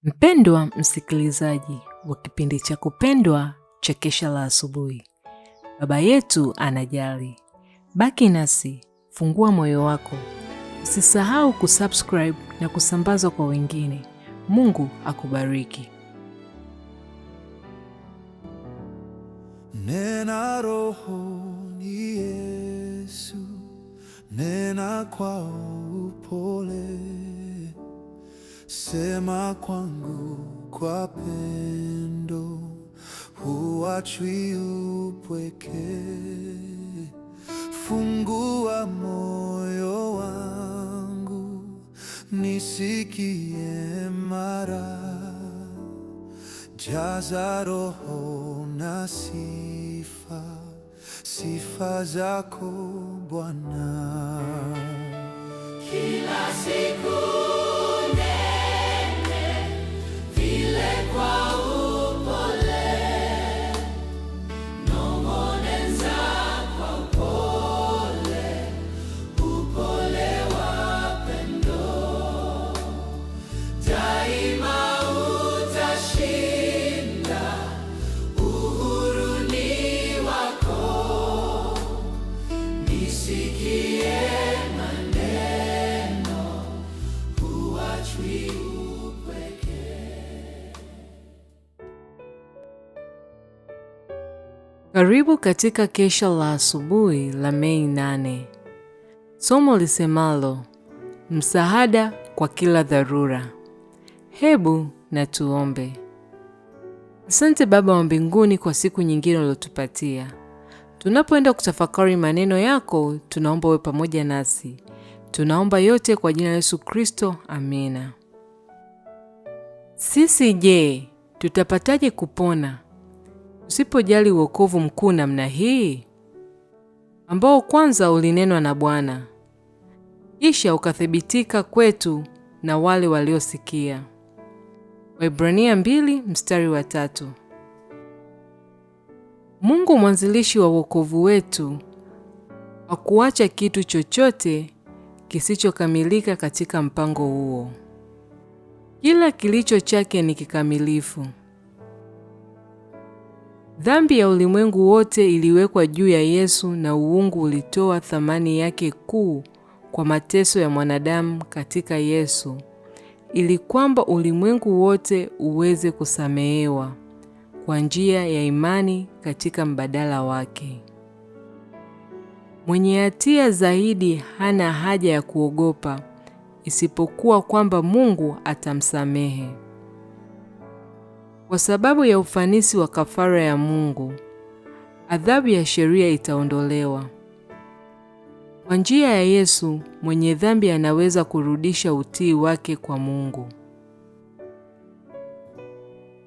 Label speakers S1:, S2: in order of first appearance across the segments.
S1: Mpendwa msikilizaji wa kipindi cha kupendwa cha Kesha la Asubuhi, Baba yetu anajali. Baki nasi, fungua moyo wako. Usisahau kusubscribe na kusambaza kwa wengine. Mungu akubariki.
S2: Nena Roho ni Yesu, nena kwa upole, sema kwangu kwa pendo, huachwi upweke. Fungua moyo wangu nisikie mara, jaza Roho na sifa zako Bwana.
S3: Kila siku nene vile kwa upole, nong'oneza kwa upole, upole wa pendo. Daima utashinda, uhuru ni wako. Nisikie maneno, huachwi upweke.
S1: Karibu katika Kesha la Asubuhi la Mei 8. Somo lisemalo, msaada kwa kila dharura. Hebu na tuombe. Asante Baba wa mbinguni kwa siku nyingine uliyotupatia. Tunapoenda kutafakari maneno yako, tunaomba uwe pamoja nasi. Tunaomba yote kwa jina la Yesu Kristo, amina. Sisi je, tutapataje kupona usipojali wokovu mkuu namna hii, ambao kwanza ulinenwa na Bwana, kisha ukathibitika kwetu na wale waliosikia? Waebrania 2:3. Mungu mwanzilishi wa wokovu wetu hakuacha kitu chochote kisichokamilika katika mpango huo. Kila kilicho chake ni kikamilifu. Dhambi ya ulimwengu wote iliwekwa juu ya Yesu, na uungu ulitoa thamani yake kuu kwa mateso ya mwanadamu katika Yesu, ili kwamba ulimwengu wote uweze kusamehewa kwa njia ya imani katika mbadala wake. Mwenye hatia zaidi hana haja ya kuogopa, isipokuwa kwamba Mungu atamsamehe. Kwa sababu ya ufanisi wa kafara ya Mungu, adhabu ya sheria itaondolewa. Kwa njia ya Yesu, mwenye dhambi anaweza kurudisha utii wake kwa Mungu.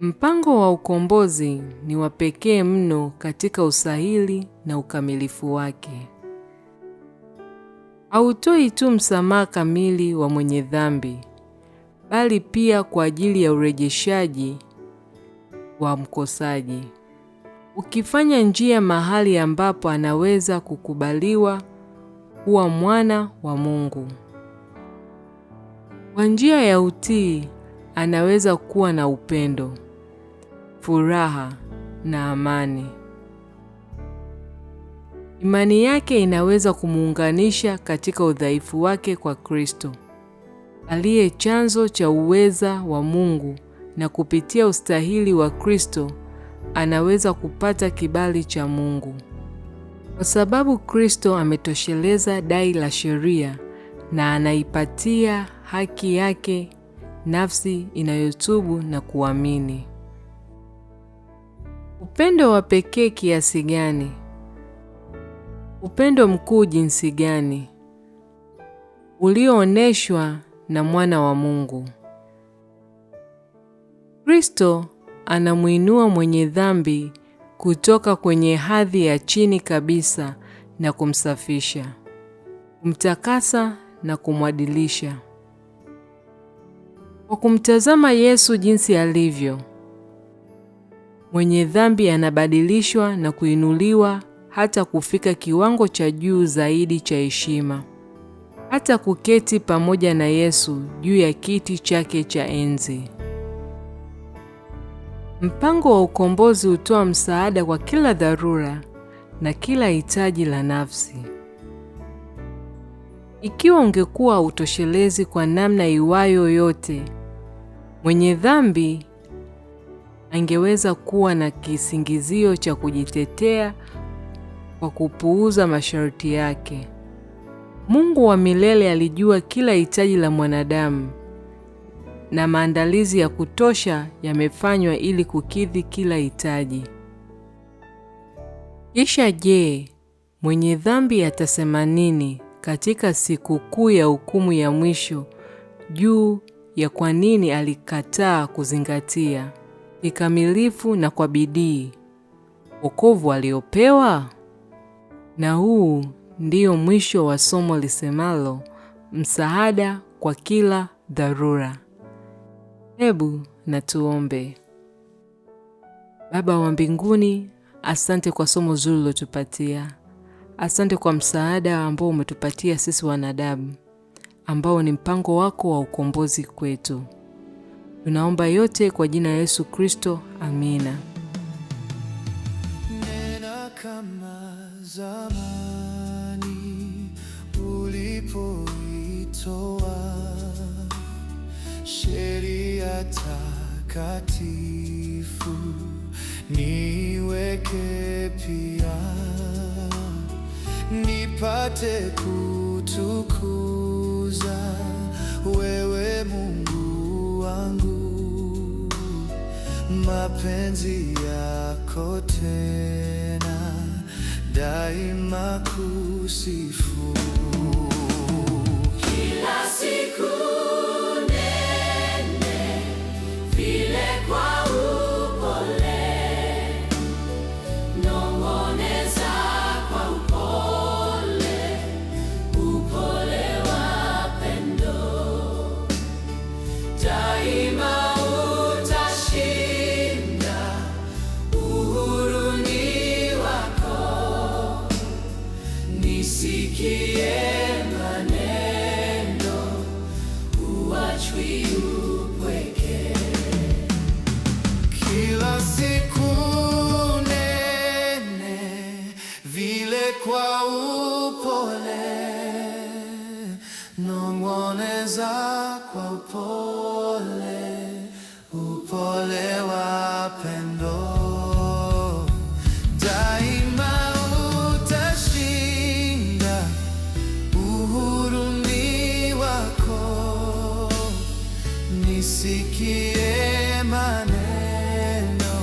S1: Mpango wa ukombozi ni wa pekee mno katika usahili na ukamilifu wake. Hautoi tu msamaha kamili wa mwenye dhambi, bali pia kwa ajili ya urejeshaji wa mkosaji, ukifanya njia mahali ambapo anaweza kukubaliwa kuwa mwana wa Mungu. Kwa njia ya utii anaweza kuwa na upendo, furaha na amani. Imani yake inaweza kumuunganisha katika udhaifu wake kwa Kristo, aliye chanzo cha uweza wa Mungu, na kupitia ustahili wa Kristo anaweza kupata kibali cha Mungu. Kwa sababu Kristo ametosheleza dai la sheria na anaipatia haki yake nafsi inayotubu na kuamini. Upendo wa pekee kiasi gani! Upendo mkuu jinsi gani uliooneshwa na mwana wa Mungu. Kristo anamuinua mwenye dhambi kutoka kwenye hadhi ya chini kabisa na kumsafisha, kumtakasa na kumwadilisha. Kwa kumtazama Yesu jinsi alivyo, mwenye dhambi anabadilishwa na kuinuliwa hata kufika kiwango cha juu zaidi cha heshima, hata kuketi pamoja na Yesu juu ya kiti chake cha enzi. Mpango wa ukombozi hutoa msaada kwa kila dharura na kila hitaji la nafsi. Ikiwa ungekuwa hautoshelezi kwa namna iwayo yote, mwenye dhambi angeweza kuwa na kisingizio cha kujitetea kwa kupuuza masharti yake. Mungu wa milele alijua kila hitaji la mwanadamu, na maandalizi ya kutosha yamefanywa ili kukidhi kila hitaji. Kisha je, mwenye dhambi atasema nini katika siku kuu ya hukumu ya mwisho juu ya kwa nini alikataa kuzingatia kikamilifu na kwa bidii wokovu aliopewa? Na huu ndio mwisho wa somo lisemalo msaada kwa kila dharura. Hebu na tuombe. Baba wa mbinguni, asante kwa somo zuri ulilotupatia. Asante kwa msaada ambao umetupatia sisi wanadamu, ambao ni mpango wako wa ukombozi kwetu. Tunaomba yote kwa jina la Yesu Kristo. Amina.
S2: Nena kama zamani ulipoitoa sheria takatifu, niweke pia nipate kutukuza wewe Mungu wangu, mapenzi yako tena daima kusifu.
S3: Kila siku nene vile kwa upole, nong'oneza kwa upole, upole wa pendo. Daima utashinda, uhuru ni wako. Nisikie maneno, huachwi upweke.
S2: Kila siku nene vile kwa upole, nong'oneza kwa upole, upole wa pendo. Daima utashinda, uhuru ni wako. Nisikie maneno,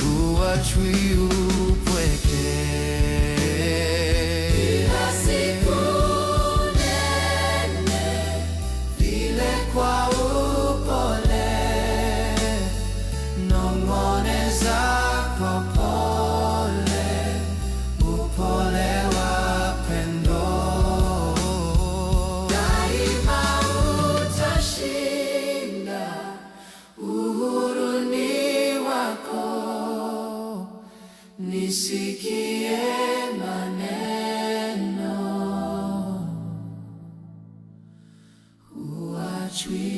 S2: huachwi upweke.
S3: Kila siku nene
S2: Vile kwa upole, nong'oneza kwa upole, upole wa pendo.
S3: daima utashinda, uhuru ni wako. Nisikie maneno, huachwi